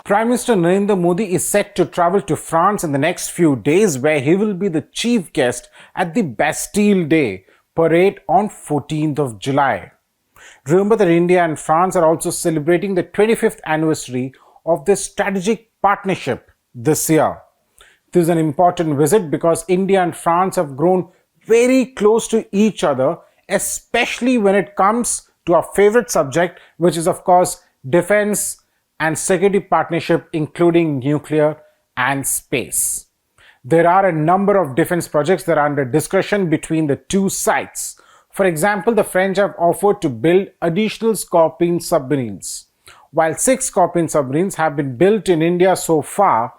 Prime Minister Narendra Modi is set to travel to France in the next few days, where he will be the chief guest at the Bastille Day parade on 14th of July. Remember that India and France are also celebrating the 25th anniversary of their strategic partnership this year. This is an important visit because India and France have grown very close to each other, especially when it comes to our favorite subject, which is of course defense and security partnership, including nuclear and space. There are a number of defense projects that are under discussion between the two sides. For example, the French have offered to build additional Scorpion submarines. While 6 Scorpion submarines have been built in India so far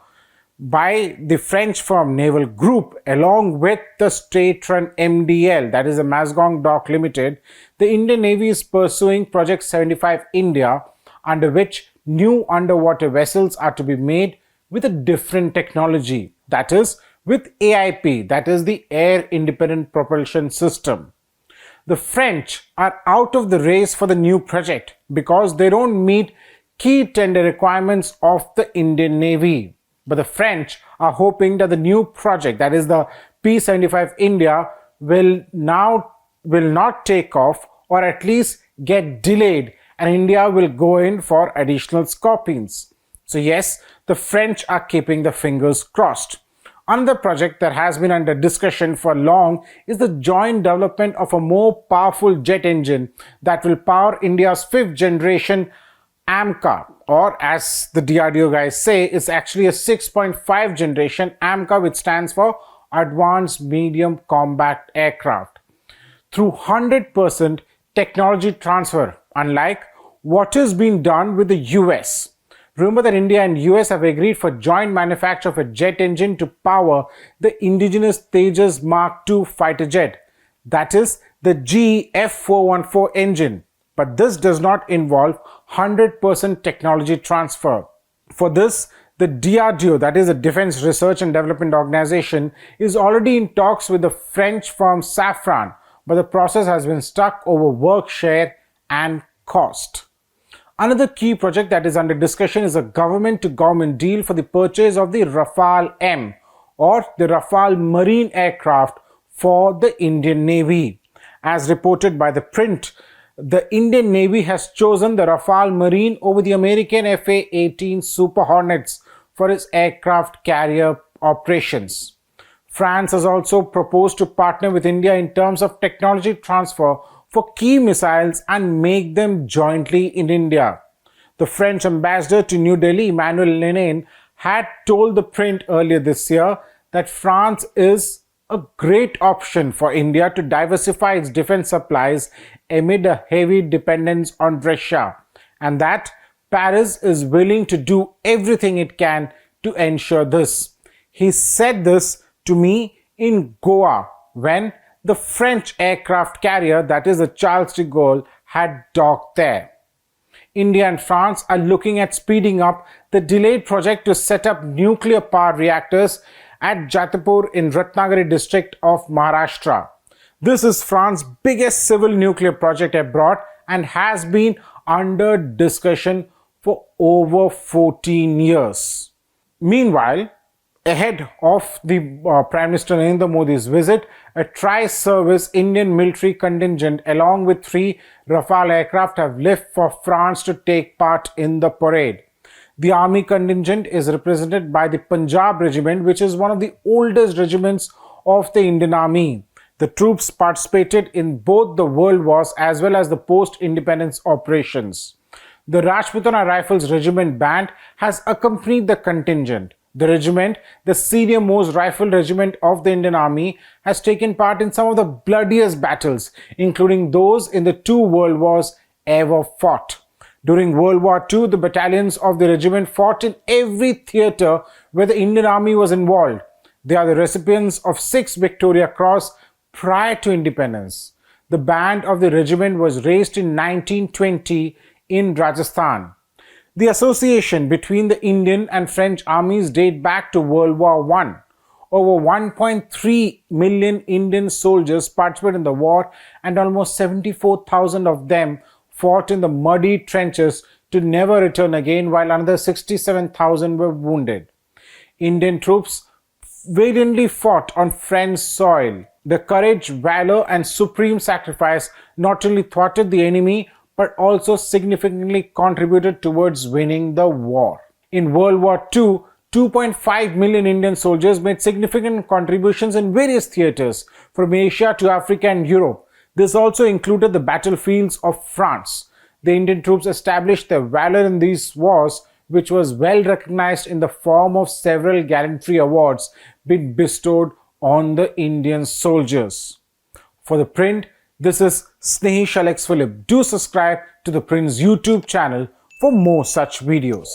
by the French firm Naval Group, along with the state-run MDL, that is the Masgong Dock Limited, the Indian Navy is pursuing Project 75 India, under which new underwater vessels are to be made with a different technology, that is with AIP, that is the Air Independent Propulsion System. The French are out of the race for the new project because they don't meet key tender requirements of the Indian Navy. But the French are hoping that the new project, that is the P75 India, will not take off, or at least get delayed, and India will go in for additional Scorpions. So yes, the French are keeping the fingers crossed. Another project that has been under discussion for long is the joint development of a more powerful jet engine that will power India's 5th generation AMCA, or as the DRDO guys say, it's actually a 6.5 generation AMCA, which stands for Advanced Medium Combat Aircraft. Through 100% technology transfer, unlike what is being done with the US. Remember that India and US have agreed for joint manufacture of a jet engine to power the indigenous Tejas Mark II fighter jet, that is the GE F414 engine. But this does not involve 100% technology transfer. For this, the DRDO, that is the Defense Research and Development Organization, is already in talks with the French firm Safran, but the process has been stuck over work share and cost. Another key project that is under discussion is a government-to-government deal for the purchase of the Rafale M, or the Rafale marine aircraft for the Indian Navy. As reported by ThePrint, the Indian Navy has chosen the Rafale Marine over the American FA-18 Super Hornets for its aircraft carrier operations. France has also proposed to partner with India in terms of technology transfer for key missiles and make them jointly in India. The French ambassador to New Delhi, Emmanuel Lenin, had told ThePrint earlier this year that France is a great option for India to diversify its defense supplies amid a heavy dependence on Russia, and that Paris is willing to do everything it can to ensure this. He said this to me in Goa when the French aircraft carrier, that is the Charles de Gaulle, had docked there. India and France are looking at speeding up the delayed project to set up nuclear power reactors at Jatapur in Ratnagiri district of Maharashtra. This is France's biggest civil nuclear project abroad and has been under discussion for over 14 years. Meanwhile, ahead of the Prime Minister Narendra Modi's visit, a tri-service Indian military contingent along with 3 Rafale aircraft have left for France to take part in the parade. The army contingent is represented by the Punjab regiment, which is one of the oldest regiments of the Indian Army. The troops participated in both the world wars as well as the post-independence operations. The Rajputana Rifles Regiment band has accompanied the contingent. The regiment, the senior-most rifle regiment of the Indian Army, has taken part in some of the bloodiest battles, including those in the 2 world wars ever fought. During World War II, the battalions of the regiment fought in every theatre where the Indian Army was involved. They are the recipients of 6 Victoria Cross prior to independence. The band of the regiment was raised in 1920 in Rajasthan. The association between the Indian and French armies date back to World War I. Over 1.3 million Indian soldiers participated in the war, and almost 74,000 of them fought in the muddy trenches to never return again, while another 67,000 were wounded. Indian troops valiantly fought on French soil. Their courage, valor, and supreme sacrifice not only thwarted the enemy but also significantly contributed towards winning the war. In World War II, 2.5 million Indian soldiers made significant contributions in various theaters, from Asia to Africa and Europe. This also included the battlefields of France. The Indian troops established their valor in these wars, which was well recognized in the form of several gallantry awards being bestowed on the Indian soldiers. For The Print, this is Snehesh Alex Philip. Do subscribe to The Print's YouTube channel for more such videos.